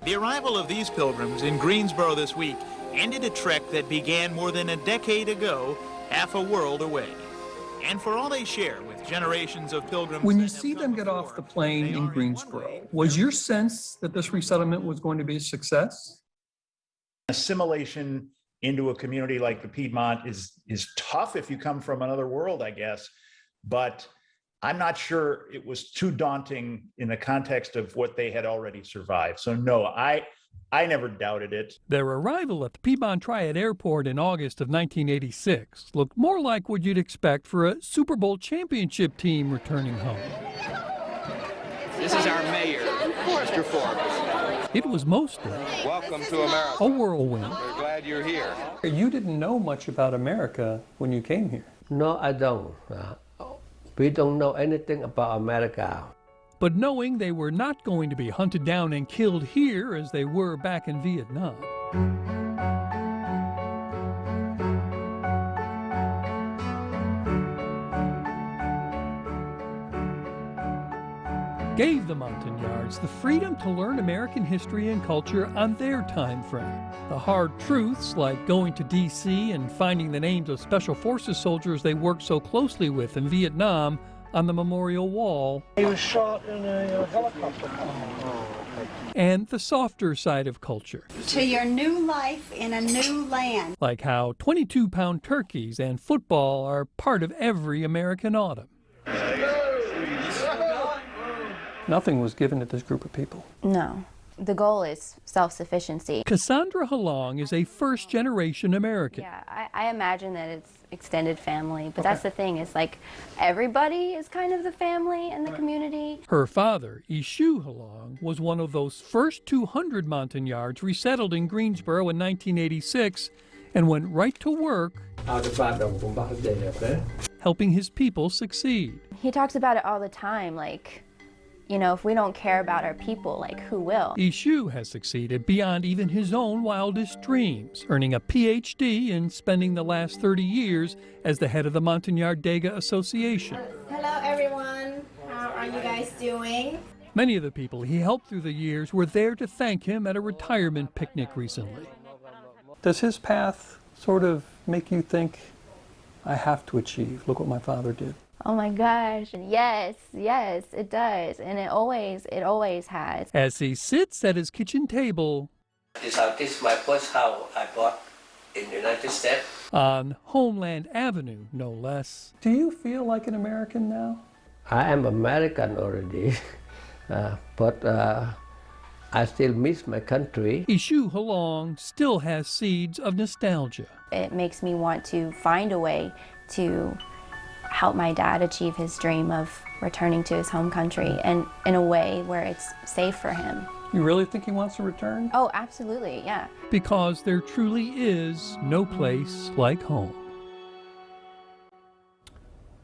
The arrival of these pilgrims in Greensboro this week ended a trek that began more than a decade ago, half a world away. And for all they share with generations of pilgrims... When you see them get off the plane in Greensboro, was your sense that this resettlement was going to be a success? Assimilation into a community like the Piedmont is tough if you come from another world, I guess. But I'm not sure it was too daunting in the context of what they had already survived. So no, I never doubted it. Their arrival at the Piedmont Triad Airport in August of 1986 looked more like what you'd expect for a Super Bowl championship team returning home. This is our mayor, Mr. Forbes. It was mostly Welcome to America. a whirlwind. We're glad you're here. You didn't know much about America when you came here. No, I don't. We don't know anything about America. But knowing they were not going to be hunted down and killed here as they were back in Vietnam, gave the Montagnards the freedom to learn American history and culture on their time frame. The hard truths, like going to D.C. and finding the names of Special Forces soldiers they worked so closely with in Vietnam on the memorial wall. He was shot in a helicopter. And the softer side of culture. To your new life in a new land. Like how 22-pound turkeys and football are part of every American autumn. Nothing was given to this group of people. No. The goal is self-sufficiency. Cassandra Halong is a first-generation American. Yeah, I imagine that it's extended family, but that's the thing, it's like everybody is kind of the family and the community. Her father, Ishu Halong, was one of those first 200 Montagnards resettled in Greensboro in 1986 and went right to work helping his people succeed. He talks about it all the time, like, you know, if we don't care about our people, like, who will? Ishu has succeeded beyond even his own wildest dreams, earning a Ph.D. and spending the last 30 years as the head of the Montagnard Dega Association. Hello, everyone. How are you guys doing? Many of the people he helped through the years were there to thank him at a retirement picnic recently. Does his path sort of make you think, I have to achieve, look what my father did? Oh my gosh, yes, yes, it does, and it always has. As he sits at his kitchen table, This is my first house I bought in the United States. On Homeland Avenue, no less. Do you feel like an American now? I am American already, but I still miss my country. Ishu Halong still has seeds of nostalgia. It makes me want to find a way to help my dad achieve his dream of returning to his home country, and in a way where it's safe for him. You really think he wants to return? Oh, absolutely, yeah. Because there truly is no place like home.